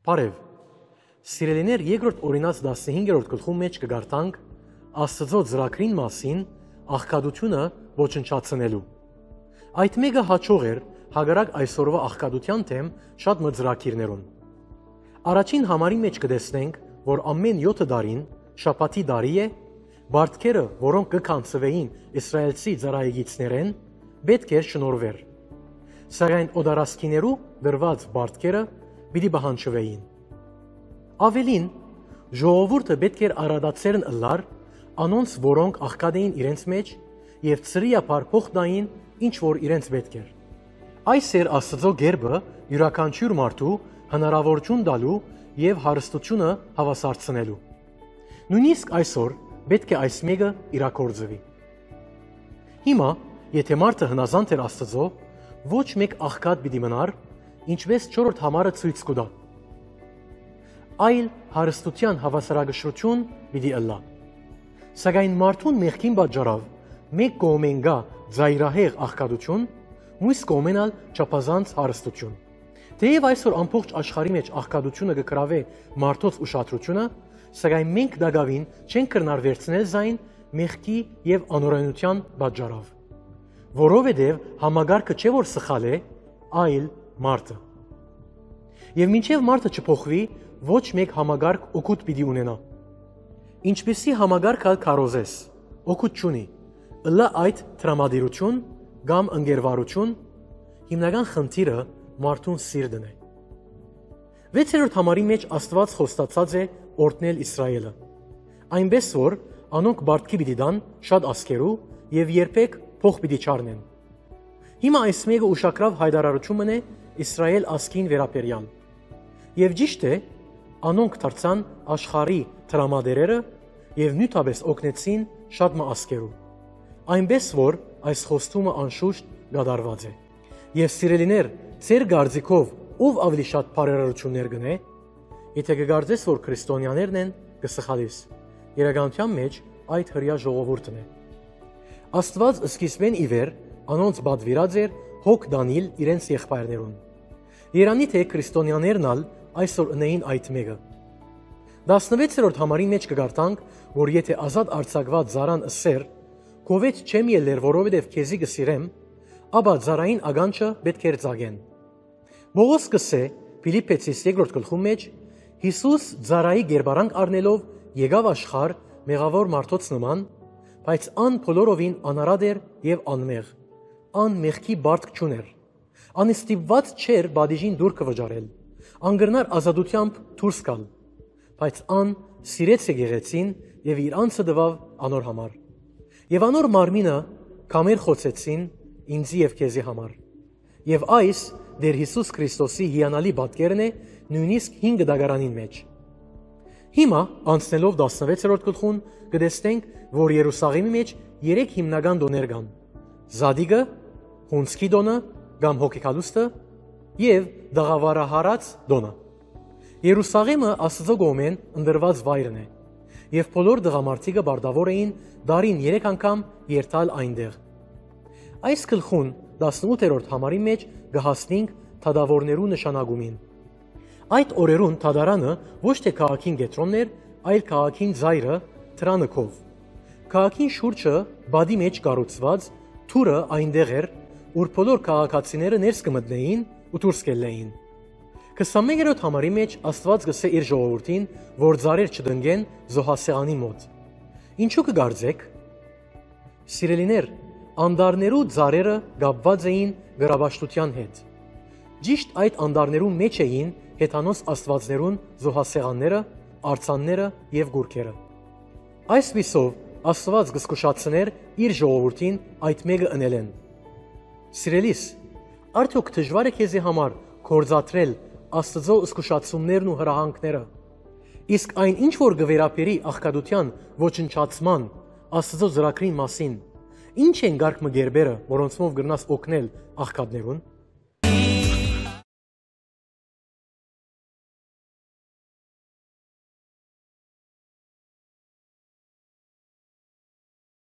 Բարև, սիրելիներ երկրորդ օրինաց 15-րդ գլխում մեջ կգարտանք Աստծո ծրագրին մասին աղքատությունը ոչնչացնելու։ Այդ մեկը հաջող էր հակառակ այսօրվա աղքատության թեմ շատ մծրակիրներուն։ Առաջին համարի մեջ կտեսնենք, որ ամեն 7 տարին շաբաթի տարի է, բարդքերը, որոնք կքանցվեին իսրայելցի ծառայագիցներեն, պետք էր շնորհվեր։ Սակայն օդարասկիներու դրված բարդքերը պիտի բանջվեին։ Ավելին, ժողովուրդը պետք էր արադացերն ըլլար անոնց, որոնք աղքատ էին իրենց մեջ եւ ծրիապար փոխտային ինչ որ իրենց պետք էր։ Այս էր Աստծո գերբը յուրաքանչյուր մարդու հնարավորություն տալու եւ հարստությունը հավասարցնելու։ Նույնիսկ այսօր պետք է այս մեկը իրագործվի։ Հիմա, եթե մարդը հնազանդ էր Աստծո, ոչ մեկ աղքատ պիտի մնար, ինչպես 4-րդ համարը ցույց կտա։ Այլ հարստության հավասարակշռություն պիտի ըլլա։ Սակայն մարդուն մեղքին պատճառով մեկ կողմեն գա ծայրահեղ աղքատություն, մյուս կողմեն ալ չափազանց հարստություն։ Թեև այսօր ամբողջ աշխարհի մեջ աղքատությունը կգրավե մարդոց ուշադրությունը, սակայն մենք դակավին չենք կրնար վերցնել զայն մեղքի եւ անօրենության պատճառով, որովհետեւ համագարկը չէ որ սխալ է, այլ մարդը։ Եվ մինչև մարդը չփոխվի, ոչ մեկ համագարկ օգուտ պիտի ունենա։ Ինչպեսի համագարկ ալ քարոզես, օգուտ չունի, ըլլա այդ տրամադիրություն կամ ընկերվարություն, հիմնական խնդիրը մարդուն սիրտն է։ 6-րդ համարի մեջ Աստված խոստացած է օրհնել Իսրայելը, այնպես որ անոնք բարդքի պիտի տան շատ ասկերու եւ երբեք փող պիտի չառնեն։ Հիմա այս մեկը ուշակրավ հայտարարությունն է Իսրայել ազգին վերաբերյալ։ Եվ ճիշտ է, անոնք դարձան աշխարհի տրամադերերը եւ նույնպես օգնեցին շատ մասկերու։ Այնպես որ այս խոստումը անշուշտ գդարված է։ Եվ սիրելիներ, ձեր գարձիկով ով ավելի շատ բարերարություններ գնե, եթե կգարձես որ քրիստոնյաներն են, կսխալիս։ Իրականության մեջ այդ հրյա ժողովուրդն է։ Աստված սկիզբեն ի վեր անոնց բադվիրած էր հոգ դանիլ իրենց եղբայրներուն։ Երանի թե քրիստոնյաներն ալ այսօր ունեին այդ մեկը։ 16-րդ համարի մեջ կգարտանք, որ եթե ազատ արձակված զարան ըսեր, «Քովեջ չեմ ելներ, որովհետև քեզի կսիրեմ», ապա զարային ագանչը պետք էր ծագեն։ Պողոս կսե Փիլիպպեցիս 2-րդ գլխում մեջ Հիսուս զարայի գերբարանք առնելով եկավ աշխարհ մեղավոր մարդոց նման, բայց ան բոլորովին անարատ էր եւ անմեղ, ան մեղքի բարդք չուներ, ան ստիպված չէր բադիժին դուր կվճարել, ան գրնար ազատությամբ դուրս գալ, բայց ան սիրեց եկեղեցին եւ իր անձը տվավ անոր համար։ Եվ անոր մարմինը կամեր խոցեցին ինձի եւ քեզի համար։ Եվ այս դեր Հիսուս Քրիստոսի հիանալի պատկերն է նույնիսկ 5 դագարանին մեջ։ Հիմա անցնելով 16-րդ գլխուն կտեսնենք, որ Երուսաղեմի մեջ 3 հիմնական տոներ կան. Զադիգը, հունցքի տոնը կամ հոգեկալուստը եւ դաղավարահարած տոնը։ Երուսաղեմը Աստծո կողմեն ընդրված վայրն է, եւ բոլոր դղամարդիկը բարդավոր էին դարին 3 անգամ երթալ այնտեղ։ Այս գլխուն 18-րդ համարի մեջ կհասնենք թադավորներու նշանակումին։ Այդ օրերուն թադարանը ոչ թե քաղաքին կենտրոնն էր, այլ քաղաքին ծայրը թրանքով։ Քաղաքին շուրջը բադի մեջ կառուցված թուրը այնտեղ էր, ուր բոլոր քաղաքացիները ներս կմտնեին ու դուրս կելեին։ 21-րդ համարի մեջ Աստված գսե իր ժողովրդին, որ ծառեր չդնգեն զոհասեղանի մոտ։ Ինչու կգարձեք։ Սիրելիներ, անդարներու ծառերը կապված էին գրաբաշխության հետ։ Ճիշտ այդ անդարներու մեջ էին հեթանոս աստվածներուն զոհասեղանները, արձանները եւ գուրքերը։ Այսպիսով Աստված կսկուշացներ իր ժողովրդին այդ մեկը ընելեն։ Սիրելիս, արդյոք դժվար է քեզի համար կորզատրել Աստծո զսկուշացումներն ու հրահանգները։ Իսկ այն ինչ որ գվերապերի աղքատության ոչնչացման Աստծո ծրագրի մասին, ինչ են գարկ մգերբերը, որոնցով գրնաս օգնել աղքատներուն։